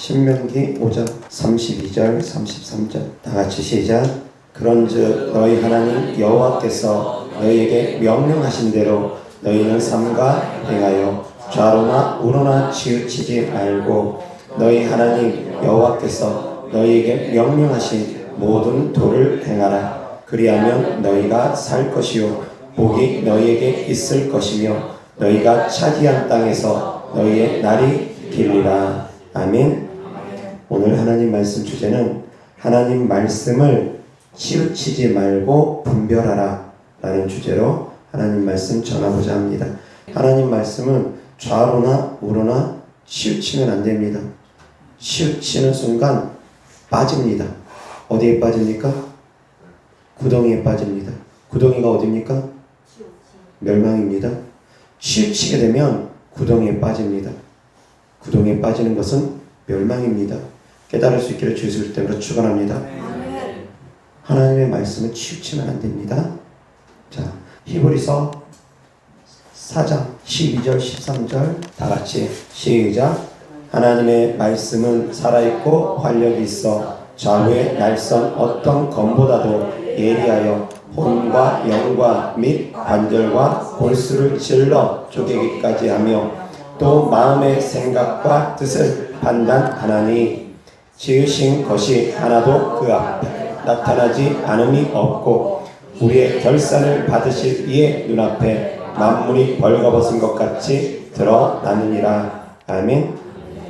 신명기 5장 32절 33절 다 같이 시작. 그런즉 너희 하나님 여호와께서 너희에게 명령하신 대로 너희는 삼가 행하여 좌로나 우로나 치우치지 말고 너희 하나님 여호와께서 너희에게 명령하신 모든 도를 행하라. 그리하면 너희가 살 것이요 복이 너희에게 있을 것이며 너희가 차지한 땅에서 너희의 날이 길리라. 아멘. 오늘 하나님 말씀 주제는 하나님 말씀을 치우치지 말고 분별하라 라는 주제로 하나님 말씀 전하고자 합니다. 하나님 말씀은 좌로나 우로나 치우치면 안 됩니다. 치우치는 순간 빠집니다. 어디에 빠집니까? 구덩이에 빠집니다. 구덩이가 어디입니까? 멸망입니다. 치우치게 되면 구덩이에 빠집니다. 구덩이에 빠지는 것은 멸망입니다. 깨달을 수 있기를 주의 이름으로 축원합니다. 하나님의 말씀을 치우치면 안 됩니다. 자, 히브리서 4장 12절 13절 다 같이 시작. 하나님의 말씀은 살아있고 활력이 있어 좌우의 날선 어떤 검보다도 예리하여 혼과 영과 및 관절과 골수를 찔러 쪼개기까지 하며 또 마음의 생각과 뜻을 판단하나니 지으신 것이 하나도 그 앞에 나타나지 않음이 없고 우리의 결산을 받으실 이의 눈앞에 만물이 벌거벗은 것 같이 드러나느니라. 아멘.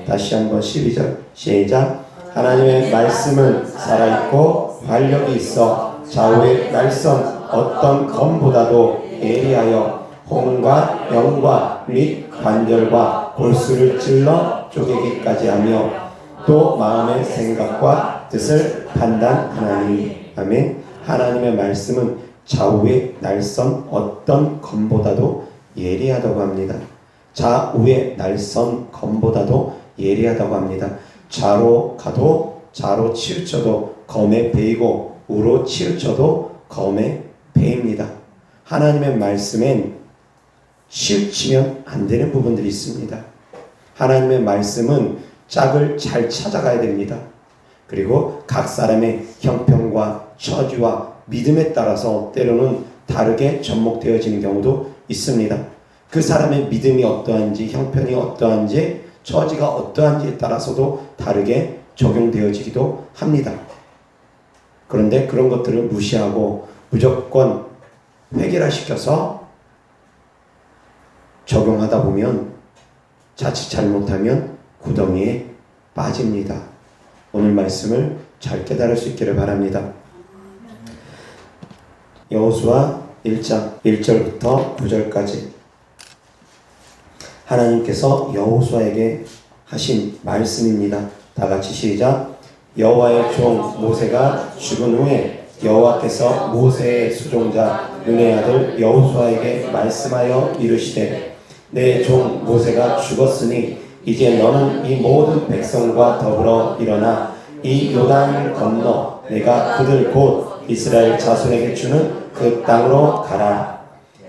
다시 한번 12절 시작. 하나님의 말씀은 살아있고 활력이 있어 좌우의 날선 어떤 검보다도 예리하여 혼과 영과 및 관절과 골수를 찔러 쪼개기까지 하며 또 마음의 생각과 뜻을 판단하나니. 아멘. 하나님의 말씀은 좌우의 날선 어떤 검보다도 예리하다고 합니다. 좌우의 날선 검보다도 예리하다고 합니다. 좌로 가도 좌로 치우쳐도 검에 베이고 우로 치우쳐도 검에 베입니다. 하나님의 말씀엔 치우치면 안 되는 부분들이 있습니다. 하나님의 말씀은 짝을 잘 찾아가야 됩니다. 그리고 각 사람의 형편과 처지와 믿음에 따라서 때로는 다르게 접목되어지는 경우도 있습니다. 그 사람의 믿음이 어떠한지, 형편이 어떠한지, 처지가 어떠한지에 따라서도 다르게 적용되어지기도 합니다. 그런데 그런 것들을 무시하고 무조건 획일화시켜서 적용하다 보면 자칫 잘못하면 구덩이에 빠집니다. 오늘 말씀을 잘 깨달을 수 있기를 바랍니다. 여호수아 1장 1절부터 9절까지 하나님께서 여호수아에게 하신 말씀입니다. 다 같이 시작. 여호와의 종 모세가 죽은 후에 여호와께서 모세의 수종자 눈의 아들 여호수아에게 말씀하여 이르시되 내 종 모세가 죽었으니 이제 너는 이 모든 백성과 더불어 일어나 이 요단을 건너 내가 그들 곧 이스라엘 자손에게 주는 그 땅으로 가라.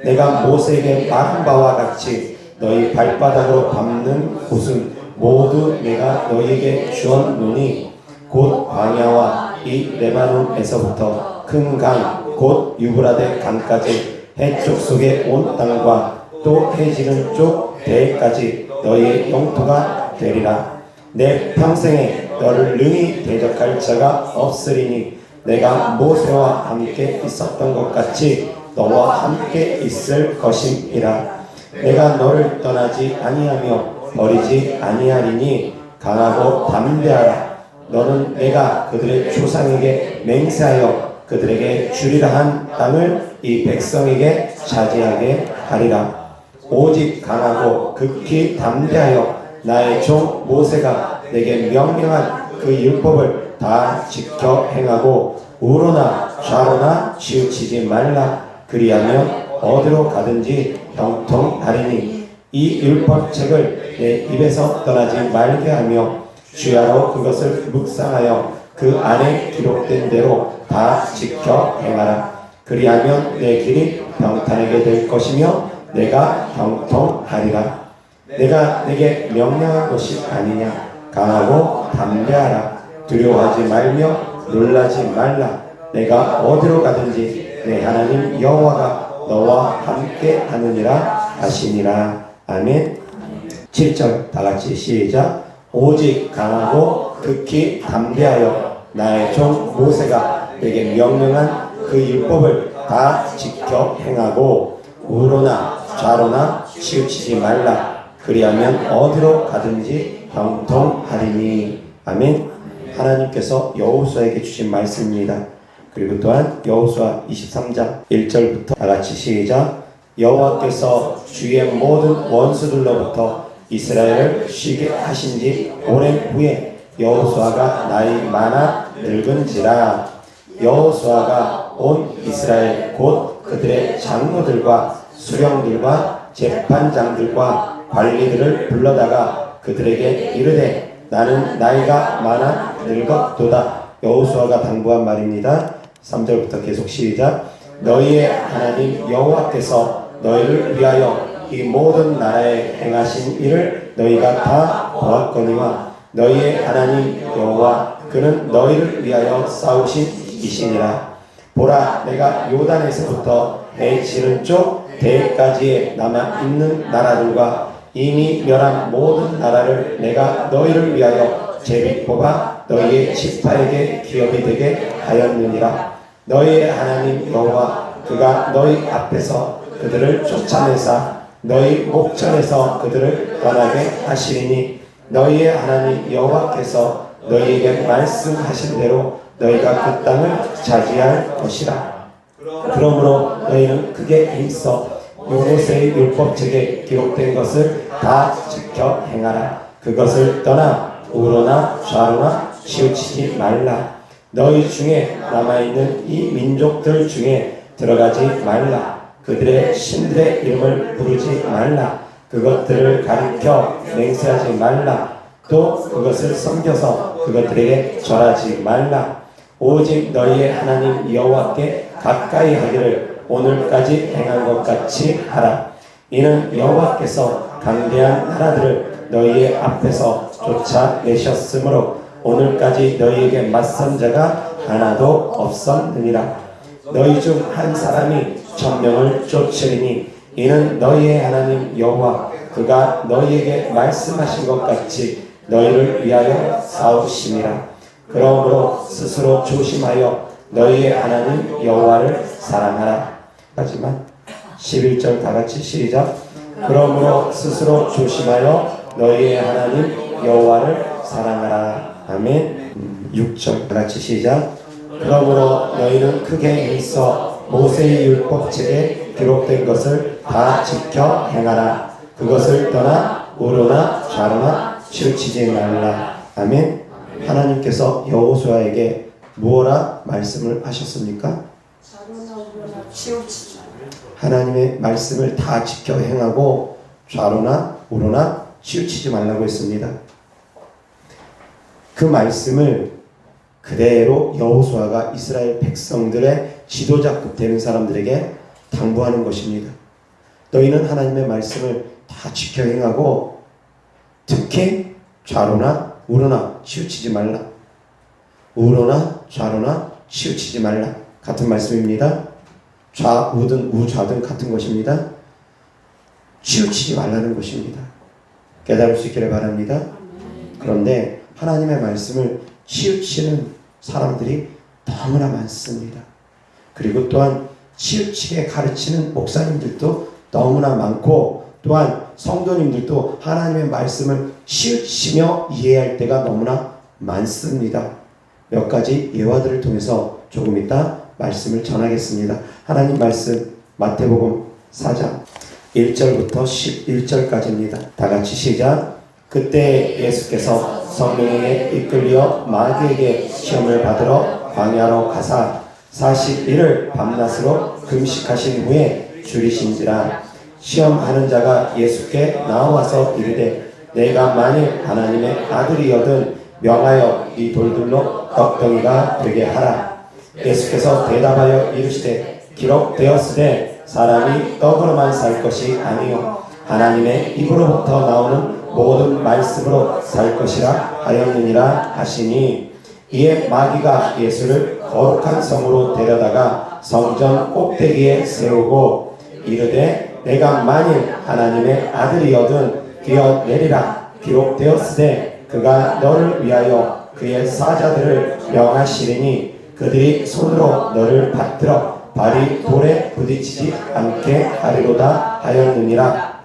내가 모세에게 말한 바와 같이 너희 발바닥으로 밟는 곳은 모두 내가 너희에게 주었노니 곧 광야와 이 레바논에서부터 큰 강 곧 유브라데 강까지 해쪽 속의 온 땅과 또 해지는 쪽 대까지 너희의 영토가 되리라. 내 평생에 너를 능히 대적할 자가 없으리니 내가 모세와 함께 있었던 것 같이 너와 함께 있을 것임이라. 내가 너를 떠나지 아니하며 버리지 아니하리니 강하고 담대하라. 너는 내가 그들의 조상에게 맹세하여 그들에게 주리라 한 땅을 이 백성에게 차지하게 하리라. 오직 강하고 극히 담대하여 나의 종 모세가 내게 명령한 그 율법을 다 지켜 행하고 우로나 좌로나 치우치지 말라. 그리하면 어디로 가든지 형통하리니 이 율법책을 내 입에서 떠나지 말게 하며 주야로 그것을 묵상하여 그 안에 기록된 대로 다 지켜 행하라. 그리하면 내 길이 평탄하게 될 것이며 내가 형통하리라. 내가 내게 명령한 것이 아니냐. 강하고 담대하라. 두려워하지 말며 놀라지 말라. 내가 어디로 가든지 내 하나님 여호와가 너와 함께 하느니라 하시니라. 아멘. 7절 다같이 시작. 오직 강하고 극히 담대하여 나의 종 모세가 내게 명령한 그 율법을 다 지켜 행하고 우로나 좌로나 치우치지 말라. 그리하면 어디로 가든지 형통하리니. 아멘. 하나님께서 여호수아에게 주신 말씀입니다. 그리고 또한 여호수아 23장 1절부터 다같이 시작. 여호와께서 주의 모든 원수들로부터 이스라엘을 쉬게 하신지 오랜 후에 여호수아가 나이 많아 늙은지라. 여호수아가 온 이스라엘 곧 그들의 장로들과 수령들과 재판장들과 관리들을 불러다가 그들에게 이르되 나는 나이가 많아 늙었도다. 여호수아가 당부한 말입니다. 3절부터 계속 시작. 너희의 하나님 여호와께서 너희를 위하여 이 모든 나라에 행하신 일을 너희가 다 보았거니와 너희의 하나님 여호와 그는 너희를 위하여 싸우신 이시니라. 보라, 내가 요단에서부터 해 지른 쪽 대까지에 남아있는 나라들과 이미 멸한 모든 나라를 내가 너희를 위하여 제비 뽑아 너희의 지파에게 기업이 되게 하였느니라. 너희의 하나님 여호와 그가 너희 앞에서 그들을 쫓아내사 너희 목전에서 그들을 떠나게 하시리니 너희의 하나님 여호와께서 너희에게 말씀하신 대로 너희가 그 땅을 차지할 것이라. 그러므로 너희는 크게 힘써 모세의 율법책에 기록된 것을 다 지켜 행하라. 그것을 떠나 우로나 좌로나 치우치지 말라. 너희 중에 남아있는 이 민족들 중에 들어가지 말라. 그들의 신들의 이름을 부르지 말라. 그것들을 가리켜 맹세하지 말라. 또 그것을 섬겨서 그것들에게 절하지 말라. 오직 너희의 하나님 여호와께 가까이 하기를 오늘까지 행한 것 같이 하라. 이는 여호와께서 강대한 나라들을 너희의 앞에서 쫓아내셨으므로 오늘까지 너희에게 맞선 자가 하나도 없었느니라. 너희 중 한 사람이 1000명을 쫓으리니 이는 너희의 하나님 여호와 그가 너희에게 말씀하신 것 같이 너희를 위하여 싸우심이라. 그러므로 스스로 조심하여 너희의 하나님 여호와를 사랑하라. 하지만 11절 다같이 시작. 그러므로 스스로 조심하여 너희의 하나님 여호와를 사랑하라. 아멘. 6절 다같이 시작. 그러므로 너희는 크게 힘써 모세의 율법책에 기록된 것을 다 지켜 행하라. 그것을 떠나 우로나 좌로나 치우치지 말라. 아멘. 하나님께서 여호수아에게 무엇라 말씀을 하셨습니까? 좌로나 우로나 치우치지 말라. 하나님의 말씀을 다 지켜 행하고 좌로나 우로나 치우치지 말라고 했습니다. 그 말씀을 그대로 여호수아가 이스라엘 백성들의 지도자급 되는 사람들에게 당부하는 것입니다. 너희는 하나님의 말씀을 다 지켜 행하고 특히 좌로나 우로나 치우치지 말라. 우로나 좌로나 치우치지 말라. 같은 말씀입니다. 좌우든 우좌든 같은 것입니다. 치우치지 말라는 것입니다. 깨달을 수 있기를 바랍니다. 그런데 하나님의 말씀을 치우치는 사람들이 너무나 많습니다. 그리고 또한 치우치게 가르치는 목사님들도 너무나 많고 또한 성도님들도 하나님의 말씀을 치우치며 이해할 때가 너무나 많습니다. 몇 가지 예화들을 통해서 조금 이따 말씀을 전하겠습니다. 하나님 말씀 마태복음 4장 1절부터 11절까지입니다. 다같이 시작. 그때 예수께서 성령에 이끌려 마귀에게 시험을 받으러 광야로 가사 40일을 밤낮으로 금식하신 후에 줄이신지라. 시험하는 자가 예수께 나와서 이르되 내가 만일 하나님의 아들이거든 명하여 이 돌들로 떡덩이가 되게 하라. 예수께서 대답하여 이르시되 기록되었으되 사람이 떡으로만 살 것이 아니요 하나님의 입으로부터 나오는 모든 말씀으로 살 것이라 하였느니라 하시니, 이에 마귀가 예수를 거룩한 성으로 데려다가 성전 꼭대기에 세우고 이르되 내가 만일 하나님의 아들이거든 뛰어내리라. 기록되었으되 그가 너를 위하여 그의 사자들을 명하시리니 그들이 손으로 너를 받들어 발이 돌에 부딪히지 않게 하리로다 하였느니라.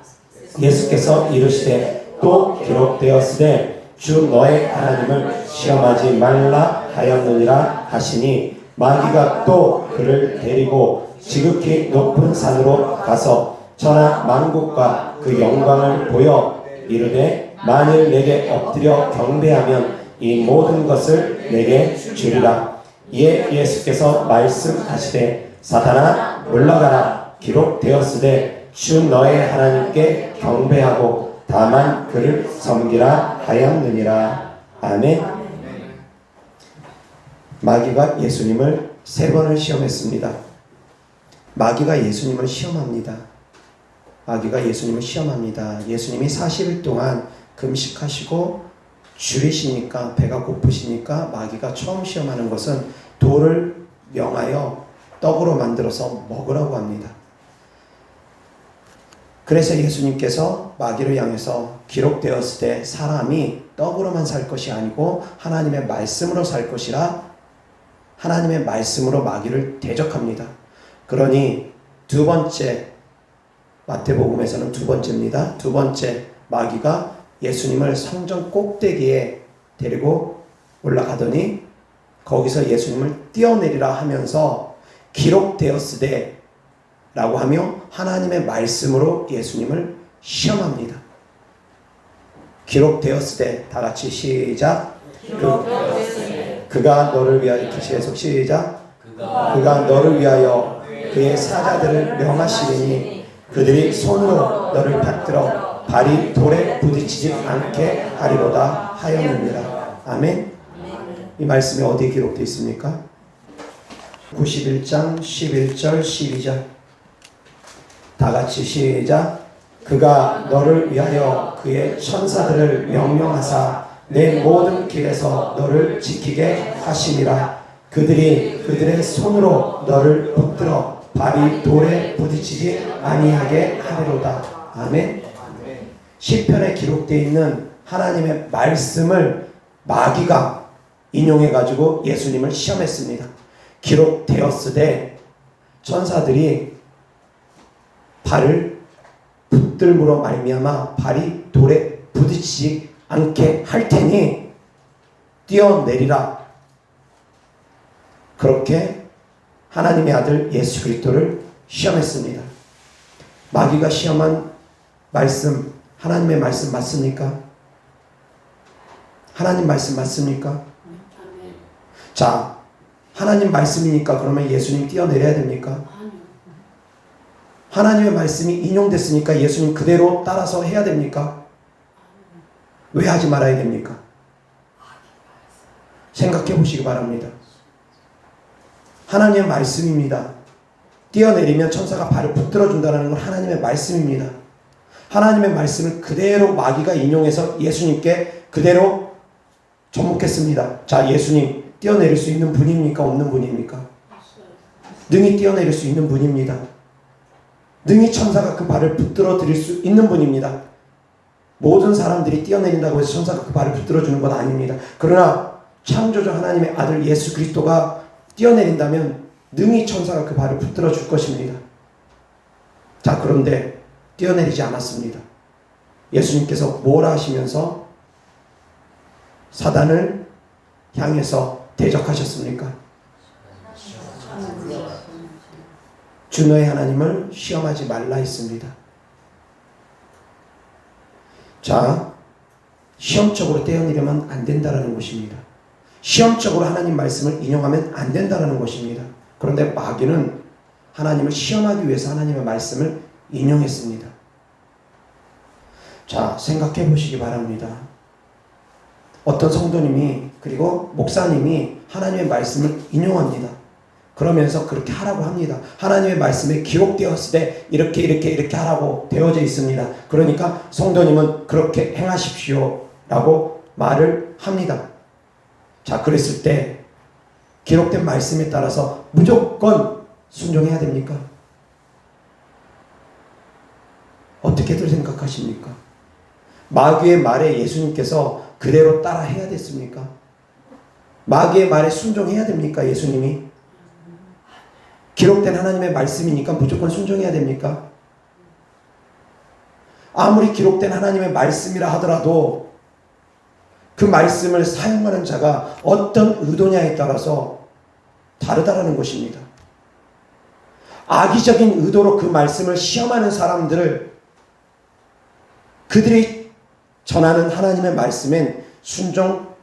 예수께서 이르시되 또 기록되었으되 주 너의 하나님을 시험하지 말라 하였느니라 하시니, 마귀가 또 그를 데리고 지극히 높은 산으로 가서 천하 만국과 그 영광을 보여 이르되 만일 내게 엎드려 경배하면 이 모든 것을 내게 주리라. 이에 예수께서 말씀하시되 사탄아 물러가라. 기록되었으되 주 너의 하나님께 경배하고 다만 그를 섬기라 하였느니라. 아멘. 마귀가 예수님을 3번을 시험했습니다. 마귀가 예수님을 시험합니다. 마귀가 예수님을 시험합니다. 예수님이 40일 동안 금식하시고 줄이시니까, 배가 고프시니까 마귀가 처음 시험하는 것은 돌을 명하여 떡으로 만들어서 먹으라고 합니다. 그래서 예수님께서 마귀를 향해서 기록되었을 때 사람이 떡으로만 살 것이 아니고 하나님의 말씀으로 살 것이라 하나님의 말씀으로 마귀를 대적합니다. 그러니 두 번째, 마태복음에서는 두 번째입니다. 두 번째, 마귀가 예수님을 성전 꼭대기에 데리고 올라가더니 거기서 예수님을 뛰어내리라 하면서 기록되었으되 라고 하며 하나님의 말씀으로 예수님을 시험합니다. 기록되었으되, 다 같이 시작. 그가 너를 위하여, 계속 시작. 그가 너를 위하여 그의 사자들을 명하시리니 그들이 손으로 너를 받들어 발이 돌에 부딪히지 않게 하리로다 하였느니라. 아멘. 이 말씀이 어디에 기록되어 있습니까? 91장 11절 12절 다 같이 시작. 그가 너를 위하여 그의 천사들을 명령하사 내 모든 길에서 너를 지키게 하시니라. 그들이 그들의 손으로 너를 붙들어 발이 돌에 부딪히지 아니하게 하리로다. 아멘. 시편에 기록되어 있는 하나님의 말씀을 마귀가 인용해 가지고 예수님을 시험했습니다. 기록되었으되 천사들이 발을 붙들므로 말미암아 발이 돌에 부딪히지 않게 할 테니 뛰어내리라. 그렇게 하나님의 아들 예수 그리스도를 시험했습니다. 마귀가 시험한 말씀, 하나님의 말씀 맞습니까? 하나님 말씀 맞습니까? 자, 하나님 말씀이니까 그러면 예수님 뛰어내려야 됩니까? 하나님의 말씀이 인용됐으니까 예수님 그대로 따라서 해야 됩니까? 왜 하지 말아야 됩니까? 생각해 보시기 바랍니다. 하나님의 말씀입니다. 뛰어내리면 천사가 발을 붙들어 준다는 건 하나님의 말씀입니다. 하나님의 말씀을 그대로 마귀가 인용해서 예수님께 그대로 접목했습니다. 자, 예수님 뛰어내릴 수 있는 분입니까? 없는 분입니까? 능히 뛰어내릴 수 있는 분입니다. 능히 천사가 그 발을 붙들어 드릴 수 있는 분입니다. 모든 사람들이 뛰어내린다고 해서 천사가 그 발을 붙들어 주는 건 아닙니다. 그러나 창조주 하나님의 아들 예수 그리스도가 뛰어내린다면 능히 천사가 그 발을 붙들어 줄 것입니다. 자, 그런데 뛰어내리지 않았습니다. 예수님께서 뭘 하시면서 사단을 향해서 대적하셨습니까? 주 너의 하나님을 시험하지 말라 했습니다. 자, 시험적으로 떼어내려면 안 된다는 것입니다. 시험적으로 하나님 말씀을 인용하면 안 된다는 것입니다. 그런데 마귀는 하나님을 시험하기 위해서 하나님의 말씀을 인용했습니다. 자, 생각해 보시기 바랍니다. 어떤 성도님이 그리고 목사님이 하나님의 말씀을 인용합니다. 그러면서 그렇게 하라고 합니다. 하나님의 말씀에 기록되었을 때 이렇게 하라고 되어져 있습니다. 그러니까 성도님은 그렇게 행하십시오 라고 말을 합니다. 자, 그랬을 때 기록된 말씀에 따라서 무조건 순종해야 됩니까? 어떻게들 생각하십니까? 마귀의 말에 예수님께서 그대로 따라 해야 됐습니까? 마귀의 말에 순종해야 됩니까? 예수님이? 기록된 하나님의 말씀이니까 무조건 순종해야 됩니까? 아무리 기록된 하나님의 말씀이라 하더라도 그 말씀을 사용하는 자가 어떤 의도냐에 따라서 다르다라는 것입니다. 악의적인 의도로 그 말씀을 시험하는 사람들을 그들이 전하는 하나님의 말씀엔 순종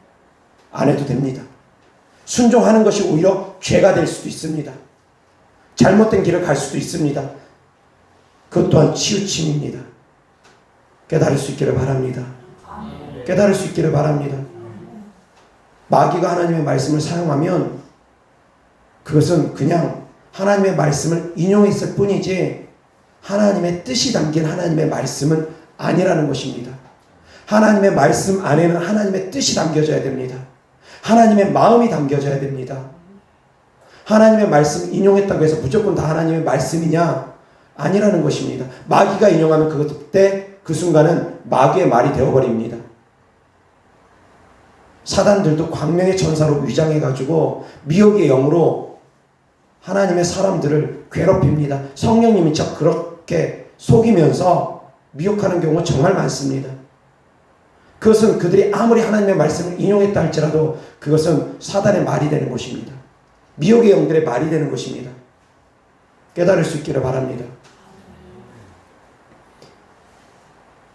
안 해도 됩니다. 순종하는 것이 오히려 죄가 될 수도 있습니다. 잘못된 길을 갈 수도 있습니다. 그것 또한 치우침입니다. 깨달을 수 있기를 바랍니다. 깨달을 수 있기를 바랍니다. 마귀가 하나님의 말씀을 사용하면 그것은 그냥 하나님의 말씀을 인용했을 뿐이지 하나님의 뜻이 담긴 하나님의 말씀은 아니라는 것입니다. 하나님의 말씀 안에는 하나님의 뜻이 담겨져야 됩니다. 하나님의 마음이 담겨져야 됩니다. 하나님의 말씀 인용했다고 해서 무조건 다 하나님의 말씀이냐? 아니라는 것입니다. 마귀가 인용하면 그때 그 순간은 마귀의 말이 되어버립니다. 사단들도 광명의 천사로 위장해가지고 미혹의 영으로 하나님의 사람들을 괴롭힙니다. 성령님이 csak 그렇게 속이면서 미혹하는 경우가 정말 많습니다. 그것은 그들이 아무리 하나님의 말씀을 인용했다 할지라도 그것은 사단의 말이 되는 것입니다. 미혹의 영들의 말이 되는 것입니다. 깨달을 수 있기를 바랍니다.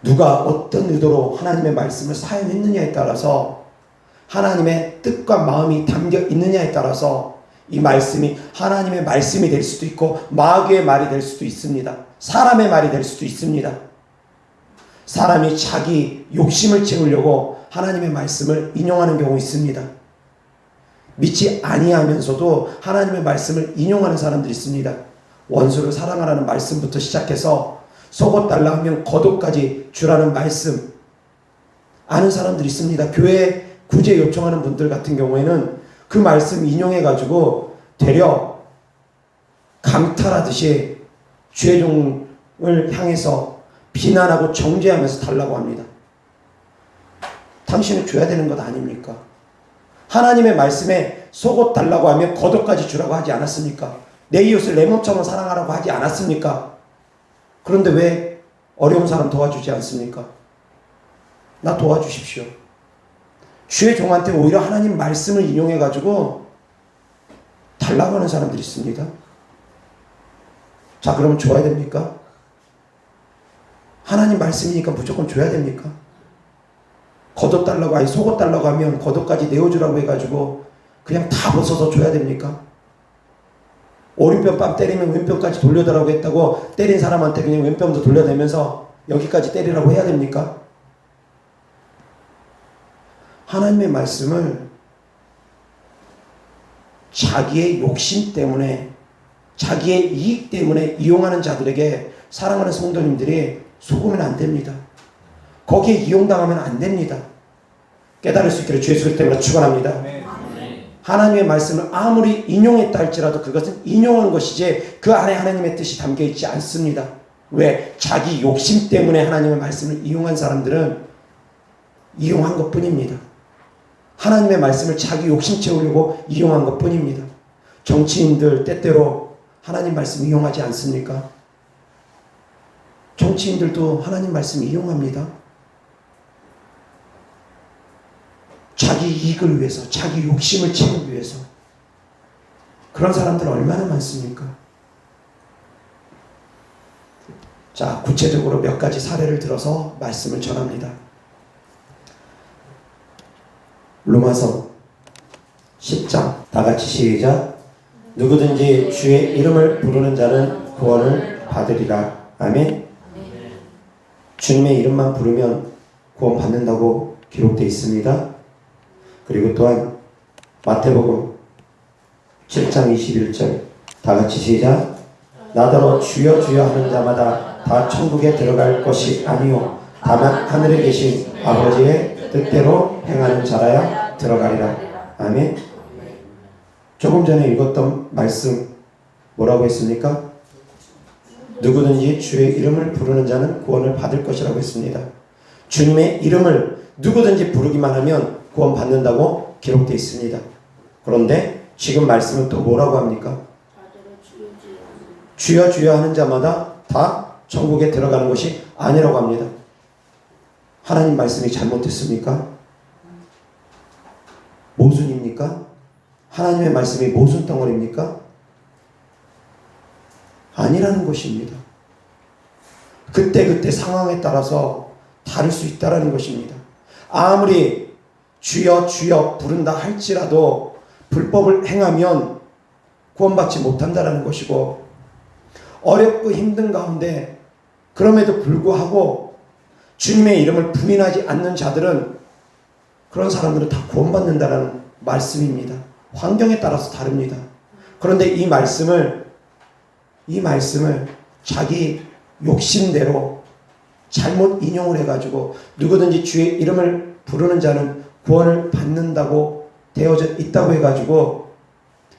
누가 어떤 의도로 하나님의 말씀을 사용했느냐에 따라서 하나님의 뜻과 마음이 담겨 있느냐에 따라서 이 말씀이 하나님의 말씀이 될 수도 있고 마귀의 말이 될 수도 있습니다. 사람의 말이 될 수도 있습니다. 사람이 자기 욕심을 채우려고 하나님의 말씀을 인용하는 경우 있습니다. 믿지 아니하면서도 하나님의 말씀을 인용하는 사람들이 있습니다. 원수를 사랑하라는 말씀부터 시작해서 속옷 달라 하면 겉옷까지 주라는 말씀 아는 사람들이 있습니다. 교회에 구제 요청하는 분들 같은 경우에는 그 말씀 인용해가지고 되려 강탈하듯이 죄종을 향해서 비난하고 정죄하면서 달라고 합니다. 당신은 줘야 되는 것 아닙니까? 하나님의 말씀에 속옷 달라고 하면 겉옷까지 주라고 하지 않았습니까? 내 이웃을 내 몸처럼 사랑하라고 하지 않았습니까? 그런데 왜 어려운 사람 도와주지 않습니까? 나 도와주십시오. 주의 종한테 오히려 하나님 말씀을 인용해가지고 달라고 하는 사람들이 있습니다. 자, 그러면 줘야 됩니까? 하나님 말씀이니까 무조건 줘야 됩니까? 겉옷 달라고, 아니 속옷 달라고 하면 겉옷까지 내어주라고 해가지고 그냥 다 벗어서 줘야 됩니까? 오른편 뺨 때리면 왼편까지 돌려달라고 했다고 때린 사람한테 그냥 왼편도 돌려대면서 여기까지 때리라고 해야 됩니까? 하나님의 말씀을 자기의 욕심 때문에 자기의 이익 때문에 이용하는 자들에게 사랑하는 성도님들이 속으면 안 됩니다. 거기에 이용당하면 안 됩니다. 깨달을 수 있기를 주 예수 그리스도 때문에 축원합니다. 하나님의 말씀을 아무리 인용했다 할지라도 그것은 인용한 것이지 그 안에 하나님의 뜻이 담겨 있지 않습니다. 왜? 자기 욕심 때문에 하나님의 말씀을 이용한 사람들은 이용한 것 뿐입니다. 하나님의 말씀을 자기 욕심 채우려고 이용한 것 뿐입니다. 정치인들 때때로 하나님 말씀 이용하지 않습니까? 정치인들도 하나님 말씀 이용합니다. 자기 이익을 위해서, 자기 욕심을 채우기 위해서. 그런 사람들은 얼마나 많습니까? 자, 구체적으로 몇 가지 사례를 들어서 말씀을 전합니다. 로마서 10장 다 같이 시작. 누구든지 주의 이름을 부르는 자는 구원을 받으리라. 아멘. 주님의 이름만 부르면 구원 받는다고 기록되어 있습니다. 그리고 또한 마태복음 7장 21절 다 같이 시작. 나더러 주여 주여 하는 자마다 다 천국에 들어갈 것이 아니요 다만 하늘에 계신 아버지의 뜻대로 행하는 자라야 들어가리라. 아멘. 조금 전에 읽었던 말씀 뭐라고 했습니까? 누구든지 주의 이름을 부르는 자는 구원을 받을 것이라고 했습니다. 주님의 이름을 누구든지 부르기만 하면 구원 받는다고 기록되어 있습니다. 그런데 지금 말씀은 또 뭐라고 합니까? 주여 주여 하는 자마다 다 천국에 들어가는 것이 아니라고 합니다. 하나님 말씀이 잘못됐습니까? 모순입니까? 하나님의 말씀이 모순 덩어리입니까? 아니라는 것입니다. 그때그때 상황에 따라서 다를 수 있다는 것입니다. 아무리 주여 주여 부른다 할지라도 불법을 행하면 구원받지 못한다는 것이고, 어렵고 힘든 가운데 그럼에도 불구하고 주님의 이름을 부인하지 않는 자들은, 그런 사람들은 다 구원받는다는 말씀입니다. 환경에 따라서 다릅니다. 그런데 이 말씀을 자기 욕심대로 잘못 인용을 해가지고 누구든지 주의 이름을 부르는 자는 구원을 받는다고 되어져 있다고 해가지고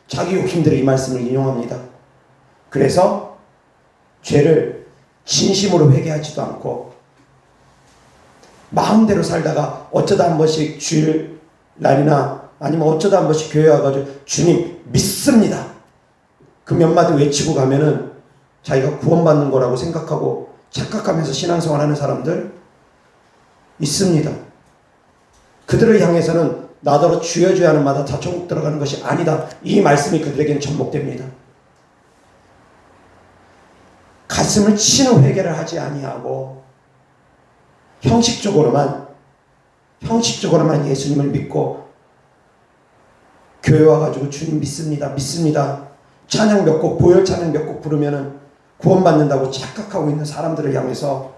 자기 욕심대로 이 말씀을 인용합니다. 그래서 죄를 진심으로 회개하지도 않고 마음대로 살다가 어쩌다 한 번씩 주일 날이나 아니면 어쩌다 한 번씩 교회 와가지고 주님 믿습니다, 그 몇 마디 외치고 가면은 자기가 구원받는 거라고 생각하고 착각하면서 신앙생활 하는 사람들 있습니다. 그들을 향해서는 나더러 주여 주여 하는 마다 다 천국 들어가는 것이 아니다, 이 말씀이 그들에게는 접목됩니다. 가슴을 치는 회개를 하지 아니하고 형식적으로만 예수님을 믿고 교회 와가지고 주님 믿습니다 찬양 몇 곡, 보혈 찬양 몇 곡 부르면은 구원받는다고 착각하고 있는 사람들을 향해서,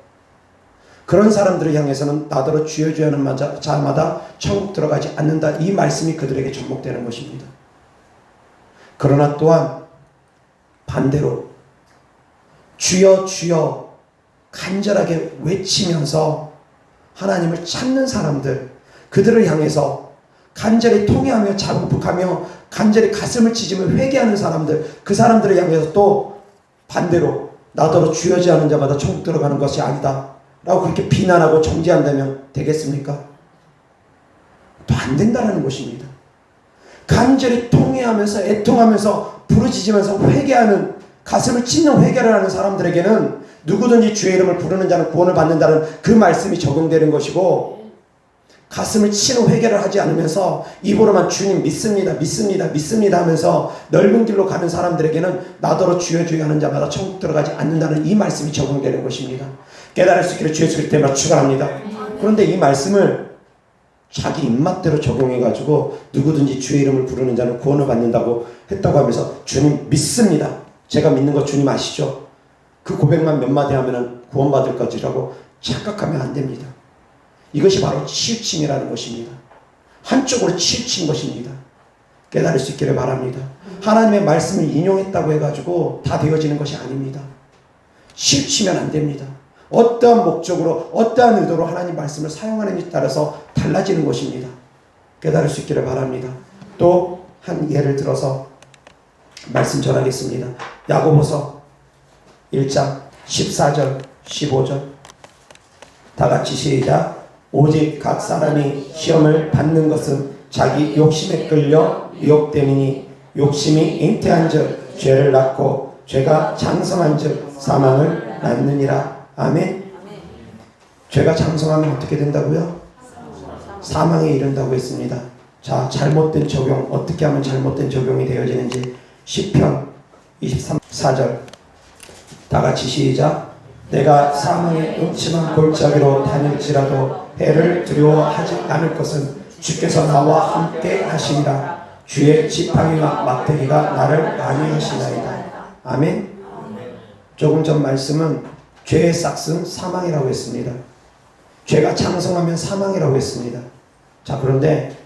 그런 사람들을 향해서는 나더러 주여 주여 하는 자마다 천국 들어가지 않는다, 이 말씀이 그들에게 접목되는 것입니다. 그러나 또한 반대로 주여 주여 간절하게 외치면서 하나님을 찾는 사람들, 그들을 향해서 간절히 통회하며 자복하며 간절히 가슴을 찢으며 회개하는 사람들, 그 사람들을 향해서 또 반대로 나더러 주여 주여 하는 자마다 천국 들어가는 것이 아니다 라고 그렇게 비난하고 정죄한다면 되겠습니까? 또 안 된다는 것입니다. 간절히 통회하면서 애통하면서 부르짖으면서 회개하는, 가슴을 찢는 회개를 하는 사람들에게는 누구든지 주의 이름을 부르는 자는 구원을 받는다는 그 말씀이 적용되는 것이고, 가슴을 치는 회개를 하지 않으면서 입으로만 주님 믿습니다 하면서 넓은 길로 가는 사람들에게는 나더러 주여 주여 하는 자마다 천국 들어가지 않는다는 이 말씀이 적용되는 것입니다. 깨달을 수 있기를 주 예수 그리스도 이름으로 축원합니다. 그런데 이 말씀을 자기 입맛대로 적용해가지고 누구든지 주의 이름을 부르는 자는 구원을 받는다고 했다고 하면서 주님 믿습니다, 제가 믿는 거 주님 아시죠? 그 고백만 몇 마디 하면 구원받을 것이라고 착각하면 안 됩니다. 이것이 바로 치우침이라는 것입니다. 한쪽으로 치우친 것입니다. 깨달을 수 있기를 바랍니다. 하나님의 말씀을 인용했다고 해가지고 다 되어지는 것이 아닙니다. 치우치면 안 됩니다. 어떠한 목적으로 어떠한 의도로 하나님 말씀을 사용하는지에 따라서 달라지는 것입니다. 깨달을 수 있기를 바랍니다. 또 한 예를 들어서 말씀 전하겠습니다. 야고보서 1장 14절 15절 다 같이 시작. 오직 각 사람이 시험을 받는 것은 자기 욕심에 끌려 유혹됨이니 욕심이 잉태한 즉 죄를 낳고 죄가 장성한 즉 사망을 낳느니라. 아멘. 죄가 장성하면 어떻게 된다고요? 사망에 이른다고 했습니다. 자, 잘못된 적용, 어떻게 하면 잘못된 적용이 되어지는지 시편 23절 다 같이 시작. 내가 사망의 음침한 골짜기로 다닐지라도 해를 두려워하지 않을 것은 주께서 나와 함께 하시니라. 주의 지팡이와 막대기가 나를 안위하시나이다. 아멘. 조금 전 말씀은 죄의 싹은 사망이라고 했습니다. 죄가 장성하면 사망이라고 했습니다. 자, 그런데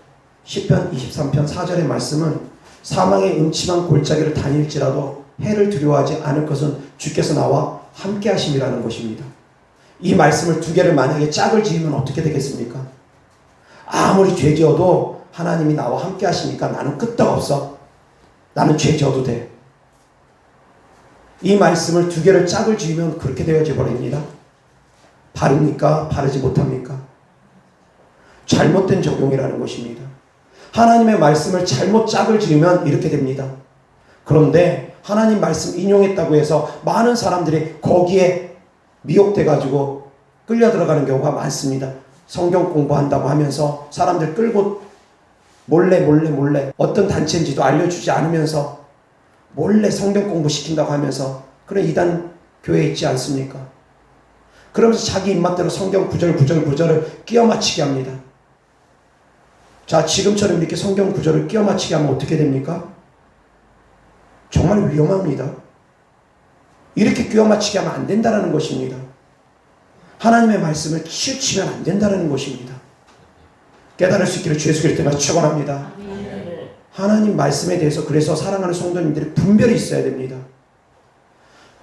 시편 23편 4절의 말씀은 사망의 음침한 골짜기를 다닐지라도 해를 두려워하지 않을 것은 주께서 나와 함께 하심이라는 것입니다. 이 말씀을 두 개를 만약에 짝을 지으면 어떻게 되겠습니까? 아무리 죄 지어도 하나님이 나와 함께 하시니까 나는 끄떡없어. 나는 죄 지어도 돼. 이 말씀을 두 개를 짝을 지으면 그렇게 되어져 버립니다. 바릅니까? 바르지 못합니까? 잘못된 적용이라는 것입니다. 하나님의 말씀을 잘못 짝을 지으면 이렇게 됩니다. 그런데 하나님 말씀 인용했다고 해서 많은 사람들이 거기에 미혹돼가지고 끌려 들어가는 경우가 많습니다. 성경 공부한다고 하면서 사람들 끌고 몰래 어떤 단체인지도 알려주지 않으면서 몰래 성경 공부시킨다고 하면서 그런 이단 교회에 있지 않습니까? 그러면서 자기 입맛대로 성경 구절을 끼워 맞추게 합니다. 자, 지금처럼 이렇게 성경 구절을 끼워 맞추게 하면 어떻게 됩니까? 정말 위험합니다. 이렇게 끼워 맞추게 하면 안 된다는 것입니다. 하나님의 말씀을 치우치면 안 된다는 것입니다. 깨달을 수 있기를 주 예수 그리스도 때문에 축원합니다. 하나님 말씀에 대해서 그래서 사랑하는 성도님들이 분별이 있어야 됩니다.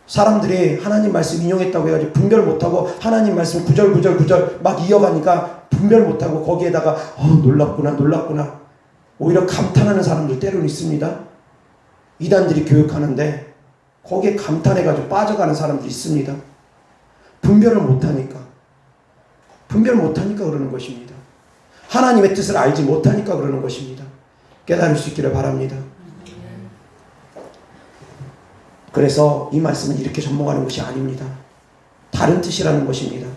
사람들이 하나님 말씀 인용했다고 해가지고 분별 못하고 하나님 말씀 구절 막 이어가니까 분별 못하고 거기에다가 놀랍구나 오히려 감탄하는 사람들 때로는 있습니다. 이단들이 교육하는데 거기에 감탄해가지고 빠져가는 사람들이 있습니다. 분별을 못하니까 그러는 것입니다. 하나님의 뜻을 알지 못하니까 그러는 것입니다. 깨달을 수 있기를 바랍니다. 그래서 이 말씀은 이렇게 접목하는 것이 아닙니다. 다른 뜻이라는 것입니다.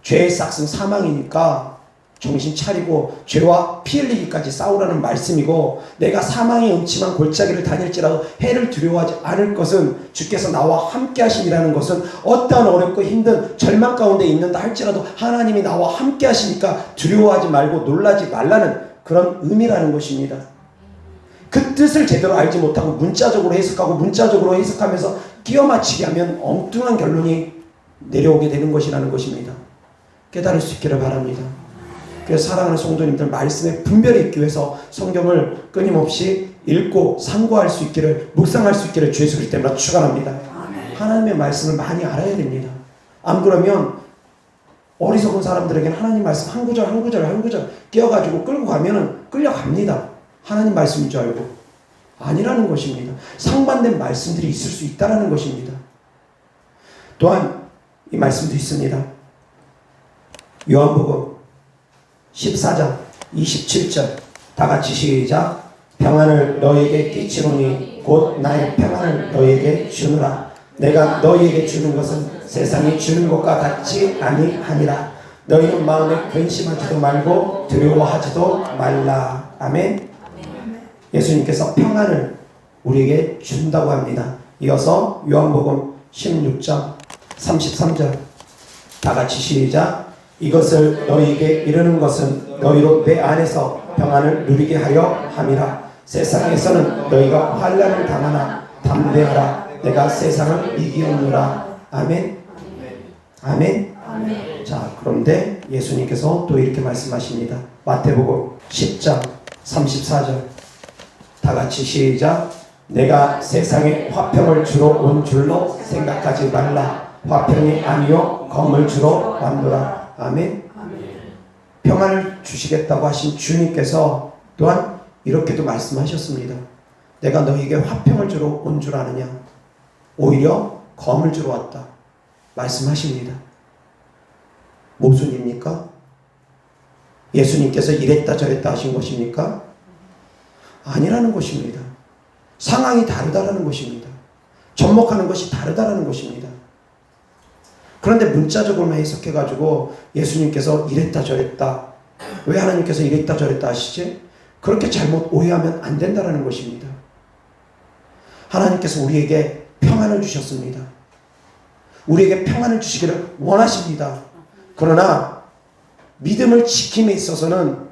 죄의 싹은 사망이니까 정신 차리고 죄와 피 흘리기까지 싸우라는 말씀이고, 내가 사망의 음침한 골짜기를 다닐지라도 해를 두려워하지 않을 것은 주께서 나와 함께 하심이라는 것은 어떠한 어렵고 힘든 절망 가운데 있는다 할지라도 하나님이 나와 함께 하시니까 두려워하지 말고 놀라지 말라는 그런 의미라는 것입니다. 그 뜻을 제대로 알지 못하고 문자적으로 해석하면서 끼워 맞추게 하면 엉뚱한 결론이 내려오게 되는 것이라는 것입니다. 깨달을 수 있기를 바랍니다. 그래서 사랑하는 성도님들, 말씀에 분별이 있기 위해서 성경을 끊임없이 읽고 상고할 수 있기를, 묵상할 수 있기를 주 예수 그리스도 때문에 축원합니다. 하나님의 말씀을 많이 알아야 됩니다. 안 그러면 어리석은 사람들에게는 하나님 말씀 한 구절 끼워가지고 끌고 가면은 끌려갑니다. 하나님 말씀인 줄 알고. 아니라는 것입니다. 상반된 말씀들이 있을 수 있다는 것입니다. 또한 이 말씀도 있습니다. 요한복음 14장 27절 다 같이 시작. 평안을 너희에게 끼치노니 곧 나의 평안을 너희에게 주노라. 내가 너희에게 주는 것은 세상이 주는 것과 같지 아니하니라. 너희는 마음에 근심하지도 말고 두려워하지도 말라. 아멘. 예수님께서 평안을 우리에게 준다고 합니다. 이어서 요한복음 16장 33절 다 같이 시작. 이것을 너희에게 이르는 것은 너희로 내 안에서 평안을 누리게 하려 함이라. 세상에서는 너희가 환난을 당하나 담대하라. 내가 세상을 이기었노라. 아멘. 아멘. 자, 그런데 예수님께서 또 이렇게 말씀하십니다. 마태복음 10장 34절 다 같이 시작. 내가 세상에 화평을 주러 온 줄로 생각하지 말라. 화평이 아니요 검을 주러 왔노라. 아멘. 평안을 주시겠다고 하신 주님께서 또한 이렇게도 말씀하셨습니다. 내가 너희에게 화평을 주러 온 줄 아느냐? 오히려 검을 주러 왔다 말씀하십니다. 모순입니까? 예수님께서 이랬다 저랬다 하신 것입니까? 아니라는 것입니다. 상황이 다르다라는 것입니다. 접목하는 것이 다르다라는 것입니다. 그런데 문자적으로만 해석해가지고 예수님께서 이랬다 저랬다, 왜 하나님께서 이랬다 저랬다 하시지? 그렇게 잘못 오해하면 안 된다는 것입니다. 하나님께서 우리에게 평안을 주셨습니다. 우리에게 평안을 주시기를 원하십니다. 그러나 믿음을 지킴에 있어서는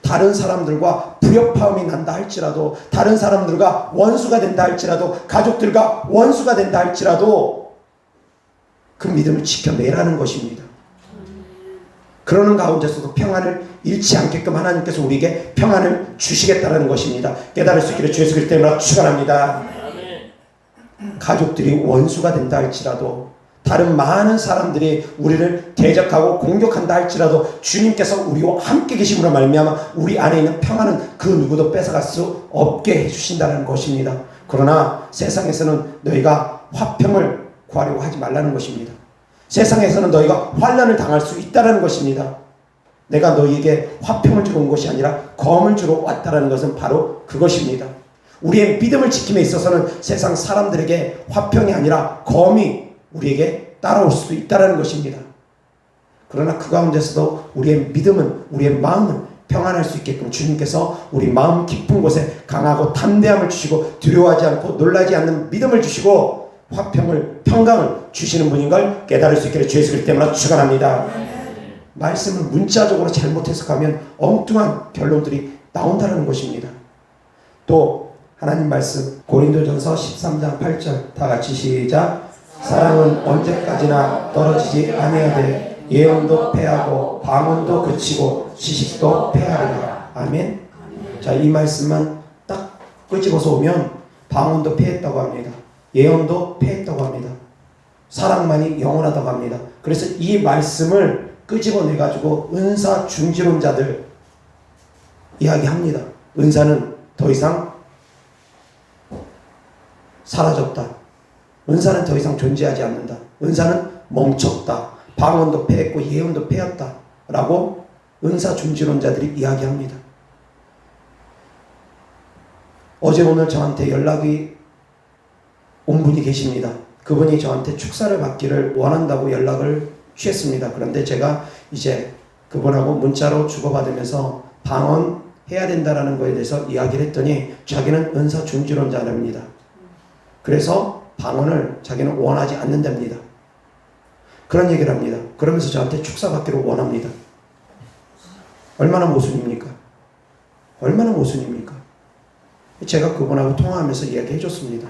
다른 사람들과 불협화음이 난다 할지라도, 다른 사람들과 원수가 된다 할지라도, 가족들과 원수가 된다 할지라도 그 믿음을 지켜내라는 것입니다. 그러는 가운데서도 평안을 잃지 않게끔 하나님께서 우리에게 평안을 주시겠다는 것입니다. 깨달을 수 있기를 주 예수 그리스도 이름으로 축원합니다. 가족들이 원수가 된다 할지라도, 다른 많은 사람들이 우리를 대적하고 공격한다 할지라도 주님께서 우리와 함께 계심으로 말미암아 우리 안에 있는 평안은 그 누구도 뺏어갈 수 없게 해주신다는 것입니다. 그러나 세상에서는 너희가 화평을 구하려고 하지 말라는 것입니다. 세상에서는 너희가 환난을 당할 수 있다는 것입니다. 내가 너희에게 화평을 주러 온 것이 아니라 검을 주러 왔다는 것은 바로 그것입니다. 우리의 믿음을 지킴에 있어서는 세상 사람들에게 화평이 아니라 검이 우리에게 따라올 수도 있다는 것입니다. 그러나 그 가운데서도 우리의 믿음은, 우리의 마음은 평안할 수 있게끔 주님께서 우리 마음 깊은 곳에 강하고 담대함을 주시고 두려워하지 않고 놀라지 않는 믿음을 주시고 화평을, 평강을 주시는 분인 걸 깨달을 수 있기를 주 예수 그리스도 때문에 축원합니다. 말씀을 문자적으로 잘못 해석하면 엉뚱한 결론들이 나온다는 것입니다. 또 하나님 말씀 고린도전서 13장 8절 다 같이 시작. 사랑은 언제까지나 떨어지지 아니하되 예언도 패하고 방언도 그치고 지식도 패하리라. 아멘. 자, 이 말씀만 딱 끄집어서 오면 방언도 패했다고 합니다. 예언도 패했다고 합니다. 사랑만이 영원하다고 합니다. 그래서 이 말씀을 끄집어내 가지고 은사 중지론자들 이야기합니다. 은사는 더 이상 사라졌다. 은사는 더 이상 존재하지 않는다. 은사는 멈췄다. 방언도 패했고 예언도 패였다. 라고 은사 중지론자들이 이야기합니다. 어제 오늘 저한테 연락이 온 분이 계십니다. 그분이 저한테 축사를 받기를 원한다고 연락을 취했습니다. 그런데 제가 이제 그분하고 문자로 주고받으면서 방언해야 된다라는 거에 대해서 이야기를 했더니 자기는 은사 중지론자랍니다. 그래서 방언을 자기는 원하지 않는답니다. 그런 얘기를 합니다. 그러면서 저한테 축사받기를 원합니다. 얼마나 모순입니까? 얼마나 모순입니까? 제가 그분하고 통화하면서 이야기해 줬습니다.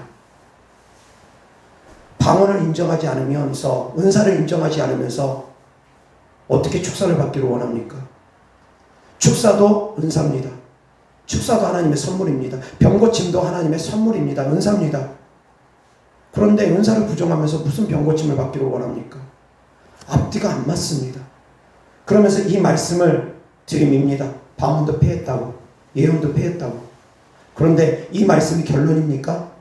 방언을 인정하지 않으면서, 은사를 인정하지 않으면서 어떻게 축사를 받기를 원합니까? 축사도 은사입니다. 축사도 하나님의 선물입니다. 병고침도 하나님의 선물입니다. 은사입니다. 그런데 은사를 부정하면서 무슨 병고침을 받기를 원합니까? 앞뒤가 안 맞습니다. 그러면서 이 말씀을 들이밉니다. 방언도 패했다고, 예언도 패했다고. 그런데 이 말씀이 결론입니까?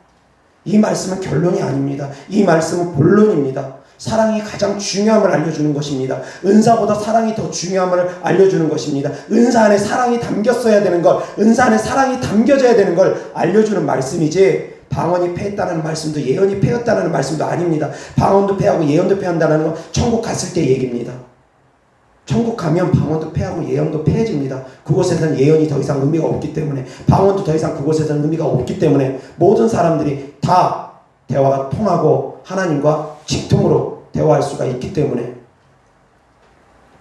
이 말씀은 결론이 아닙니다. 이 말씀은 본론입니다. 사랑이 가장 중요함을 알려주는 것입니다. 은사보다 사랑이 더 중요함을 알려주는 것입니다. 은사 안에 사랑이 담겼어야 되는 것, 은사 안에 사랑이 담겨져야 되는 걸 알려주는 말씀이지, 방언이 패했다는 말씀도 예언이 패였다는 말씀도 아닙니다. 방언도 패하고 예언도 패한다는 건 천국 갔을 때 얘기입니다. 천국 가면 방언도 패하고 예언도 패해집니다. 그곳에서는 예언이 더 이상 의미가 없기 때문에, 방언도 더 이상 그곳에서는 의미가 없기 때문에 모든 사람들이 다 대화가 통하고 하나님과 직통으로 대화할 수가 있기 때문에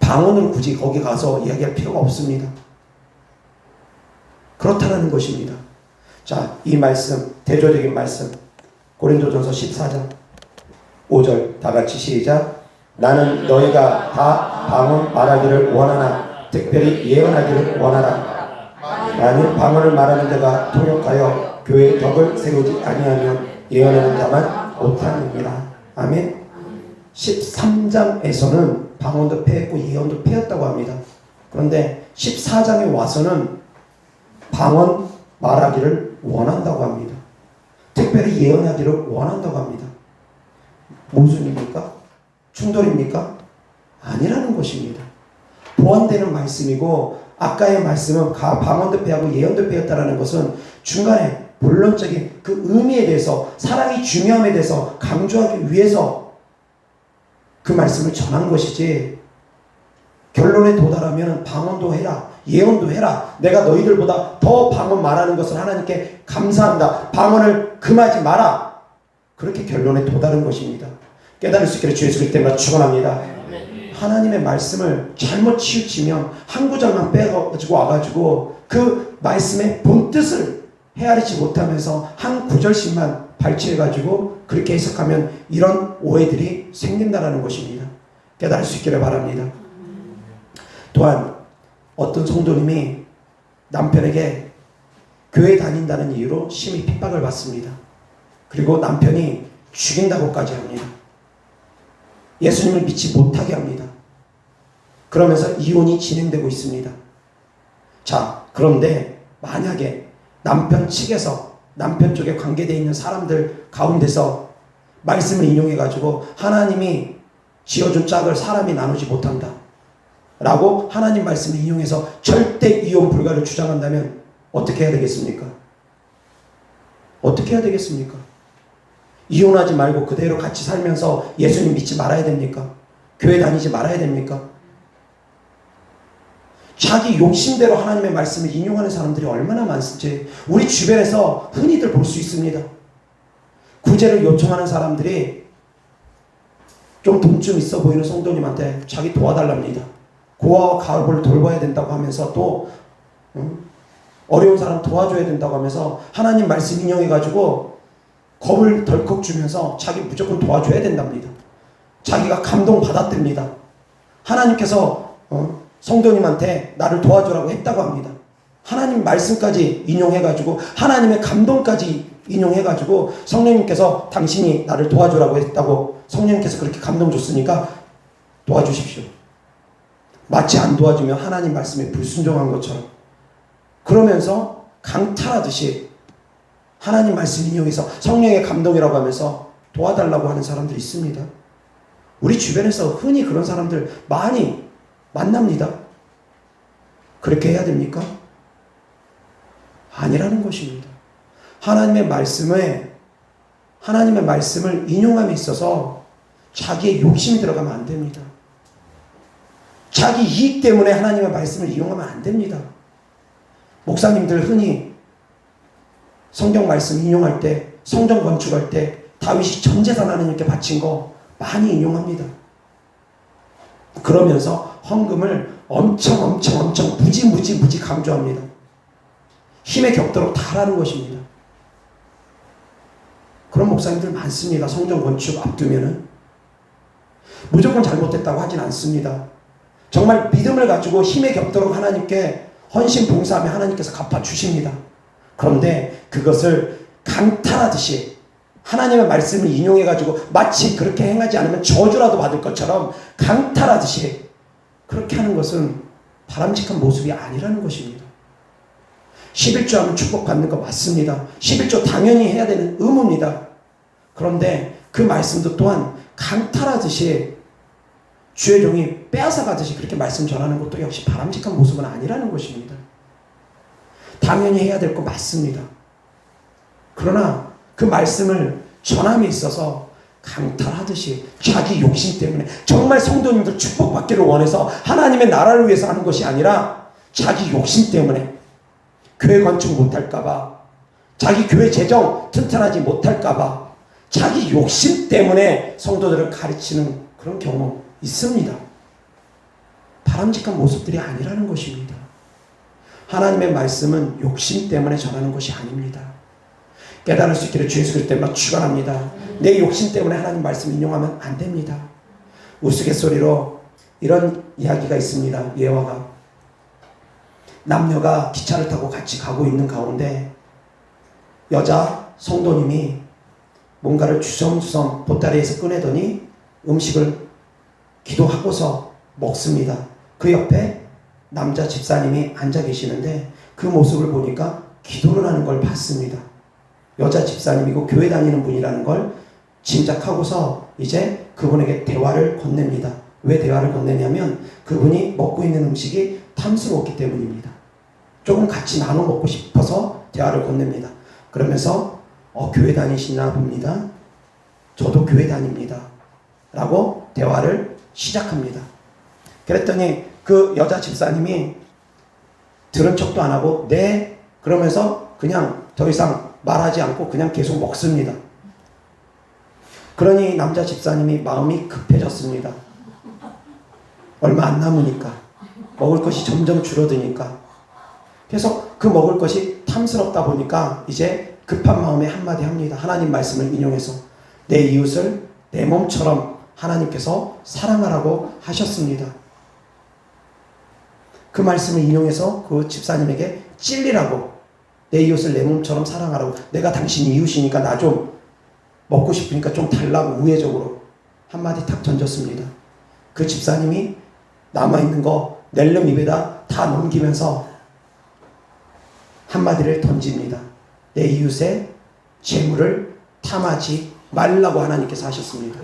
방언을 굳이 거기 가서 이야기할 필요가 없습니다. 그렇다는 것입니다. 자, 이 말씀, 대조적인 말씀 고린도전서 14장 5절 다 같이 시작. 나는 너희가 다 방언 말하기를 원하나 특별히 예언하기를 원하라. 나는 방언을 말하는 자가 통역하여 교회의 덕을 세우지 아니하면 예언하는 자만 못하느니라. 아멘. 13장에서는 방언도 패했고 예언도 패였다고 합니다. 그런데 14장에 와서는 방언 말하기를 원한다고 합니다. 특별히 예언하기를 원한다고 합니다. 모순입니까? 충돌입니까? 아니라는 것입니다. 보완되는 말씀이고, 아까의 말씀은 방언도 패하고 예언도 패였다라는 것은 중간에 본론적인 그 의미에 대해서, 사랑이 중요함에 대해서 강조하기 위해서 그 말씀을 전한 것이지, 결론에 도달하면 방언도 해라, 예언도 해라, 내가 너희들보다 더 방언 말하는 것을 하나님께 감사한다, 방언을 금하지 마라, 그렇게 결론에 도달한 것입니다. 깨달을 수 있기를 주 예수 그리스도 때문에 축원합니다. 하나님의 말씀을 잘못 치우치면 한 구절만 빼가지고 와가지고 그 말씀의 본뜻을 헤아리지 못하면서 한 구절씩만 발췌해가지고 그렇게 해석하면 이런 오해들이 생긴다는 것입니다. 깨달을 수 있기를 바랍니다. 또한 어떤 성도님이 남편에게 교회 다닌다는 이유로 심히 핍박을 받습니다. 그리고 남편이 죽인다고까지 합니다. 예수님을 믿지 못하게 합니다. 그러면서 이혼이 진행되고 있습니다. 자, 그런데 만약에 남편 측에서 남편 쪽에 관계되어 있는 사람들 가운데서 말씀을 인용해가지고 하나님이 지어준 짝을 사람이 나누지 못한다 라고 하나님 말씀을 인용해서 절대 이혼 불가를 주장한다면 어떻게 해야 되겠습니까? 어떻게 해야 되겠습니까? 이혼하지 말고 그대로 같이 살면서 예수님 믿지 말아야 됩니까? 교회 다니지 말아야 됩니까? 자기 욕심대로 하나님의 말씀을 인용하는 사람들이 얼마나 많은지 우리 주변에서 흔히들 볼 수 있습니다. 구제를 요청하는 사람들이 좀 돈 좀 있어 보이는 성도님한테 자기 도와달랍니다. 고아와 가을보를 돌봐야 된다고 하면서 또 어려운 사람 도와줘야 된다고 하면서 하나님 말씀 인용해가지고 겁을 덜컥 주면서 자기 무조건 도와줘야 된답니다. 자기가 감동받았답니다. 하나님께서 성도님한테 나를 도와주라고 했다고 합니다. 하나님 말씀까지 인용해가지고 하나님의 감동까지 인용해가지고 성령님께서 당신이 나를 도와주라고 했다고 성령님께서 그렇게 감동 줬으니까 도와주십시오. 마치 안 도와주면 하나님 말씀에 불순종한 것처럼 그러면서 강탈하듯이 하나님 말씀 인용해서 성령의 감동이라고 하면서 도와달라고 하는 사람들이 있습니다. 우리 주변에서 흔히 그런 사람들 많이 만납니다. 그렇게 해야 됩니까? 아니라는 것입니다. 하나님의 말씀을 인용함에 있어서 자기의 욕심이 들어가면 안 됩니다. 자기 이익 때문에 하나님의 말씀을 이용하면 안 됩니다. 목사님들 흔히 성경 말씀 인용할 때, 성전 건축할 때 다윗이 전 재산 하나님께 바친 거 많이 인용합니다. 그러면서 헌금을 엄청 무지 강조합니다. 힘에 격도록 다 하라는 것입니다. 그런 목사님들 많습니다. 성전 건축 앞두면은 무조건 잘못됐다고 하진 않습니다. 정말 믿음을 가지고 힘에 격도록 하나님께 헌신 봉사하며 하나님께서 갚아주십니다. 그런데 그것을 강탈하듯이 하나님의 말씀을 인용해가지고 마치 그렇게 행하지 않으면 저주라도 받을 것처럼 강탈하듯이 그렇게 하는 것은 바람직한 모습이 아니라는 것입니다. 11조 하면 축복받는 거 맞습니다. 11조 당연히 해야 되는 의무입니다. 그런데 그 말씀도 또한 강탈하듯이 주의 종이 빼앗아가듯이 그렇게 말씀 전하는 것도 역시 바람직한 모습은 아니라는 것입니다. 당연히 해야 될 거 맞습니다. 그러나 그 말씀을 전함에 있어서 강탈하듯이 자기 욕심 때문에 정말 성도님들 축복받기를 원해서 하나님의 나라를 위해서 하는 것이 아니라 자기 욕심 때문에 교회 건축 못할까봐, 자기 교회 재정 튼튼하지 못할까봐 자기 욕심 때문에 성도들을 가르치는 그런 경우 있습니다. 바람직한 모습들이 아니라는 것입니다. 하나님의 말씀은 욕심 때문에 전하는 것이 아닙니다. 깨달을 수 있기를 주 예수 그리스도 때문에 축원합니다. 내 욕심 때문에 하나님 말씀 인용하면 안 됩니다. 우스갯소리로 이런 이야기가 있습니다. 예화가. 남녀가 기차를 타고 같이 가고 있는 가운데 여자 성도님이 뭔가를 주섬주섬 보따리에서 꺼내더니 음식을 기도하고서 먹습니다. 그 옆에 남자 집사님이 앉아 계시는데 그 모습을 보니까 기도를 하는 걸 봤습니다. 여자 집사님이고 교회 다니는 분이라는 걸 짐작하고서 이제 그분에게 대화를 건넵니다. 왜 대화를 건네냐면 그분이 먹고 있는 음식이 탐스러웠기 때문입니다. 조금 같이 나눠 먹고 싶어서 대화를 건넵니다. 그러면서 교회 다니시나 봅니다. 저도 교회 다닙니다. 라고 대화를 시작합니다. 그랬더니 그 여자 집사님이 들은 척도 안 하고 네 그러면서 그냥 더 이상 말하지 않고 그냥 계속 먹습니다. 그러니 남자 집사님이 마음이 급해졌습니다. 얼마 안 남으니까 먹을 것이 점점 줄어드니까 그래서 그 먹을 것이 탐스럽다 보니까 이제 급한 마음에 한마디 합니다. 하나님 말씀을 인용해서 내 이웃을 내 몸처럼 하나님께서 사랑하라고 하셨습니다. 그 말씀을 인용해서 그 집사님에게 찔리라고, 내 이웃을 내 몸처럼 사랑하라고, 내가 당신 이웃이니까 나 좀 먹고 싶으니까 좀 달라고 우회적으로 한마디 탁 던졌습니다. 그 집사님이 남아있는 거 낼름 입에다 다 넘기면서 한마디를 던집니다. 내 이웃의 재물을 탐하지 말라고 하나님께서 하셨습니다.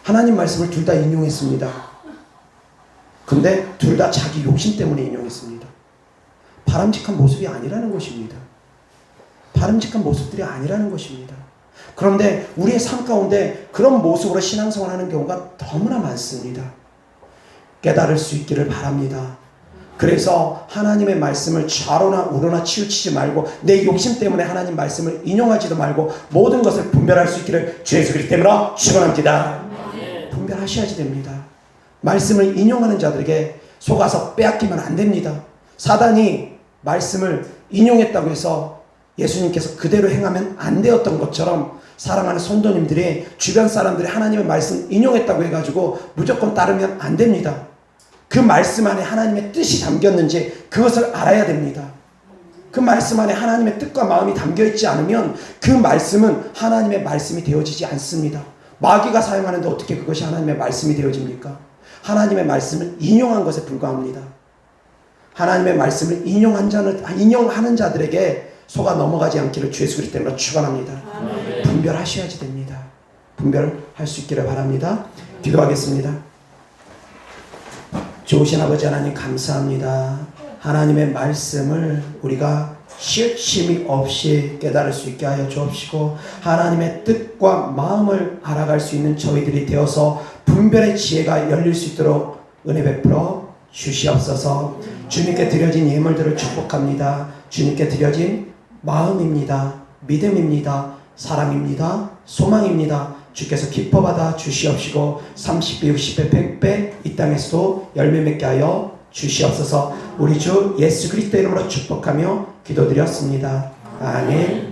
하나님 말씀을 둘 다 인용했습니다. 근데 둘 다 자기 욕심 때문에 인용했습니다. 바람직한 모습이 아니라는 것입니다. 바람직한 모습들이 아니라는 것입니다. 그런데 우리의 삶 가운데 그런 모습으로 신앙생활 하는 경우가 너무나 많습니다. 깨달을 수 있기를 바랍니다. 그래서 하나님의 말씀을 좌로나 우로나 치우치지 말고, 내 욕심 때문에 하나님 말씀을 인용하지도 말고, 모든 것을 분별할 수 있기를 주 예수 그리스도 이름으로 축원합니다. 분별하셔야지 됩니다. 말씀을 인용하는 자들에게 속아서 빼앗기면 안 됩니다. 사단이 말씀을 인용했다고 해서 예수님께서 그대로 행하면 안 되었던 것처럼, 사랑하는 성도님들이 주변 사람들이 하나님의 말씀 인용했다고 해가지고 무조건 따르면 안 됩니다. 그 말씀 안에 하나님의 뜻이 담겼는지 그것을 알아야 됩니다. 그 말씀 안에 하나님의 뜻과 마음이 담겨있지 않으면 그 말씀은 하나님의 말씀이 되어지지 않습니다. 마귀가 사용하는데 어떻게 그것이 하나님의 말씀이 되어집니까? 하나님의 말씀을 인용한 것에 불과합니다. 하나님의 말씀을 인용하는 자들에게 속아 넘어가지 않기를 주 예수 그리스도 이름으로 축원합니다. 분별하셔야지 됩니다. 분별할 수 있기를 바랍니다. 기도하겠습니다. 좋으신 아버지 하나님 감사합니다. 하나님의 말씀을 우리가 시침이 없이 깨달을 수 있게 하여 주옵시고, 하나님의 뜻과 마음을 알아갈 수 있는 저희들이 되어서 분별의 지혜가 열릴 수 있도록 은혜 베풀어 주시옵소서. 주님께 드려진 예물들을 축복합니다. 주님께 드려진 마음입니다. 믿음입니다. 사랑입니다. 소망입니다. 주께서 기뻐받아 주시옵시고 30배 60배 100배 이 땅에서도 열매 맺게 하여 주시옵소서. 우리 주 예수 그리스도 이름으로 축복하며 기도드렸습니다. 아멘.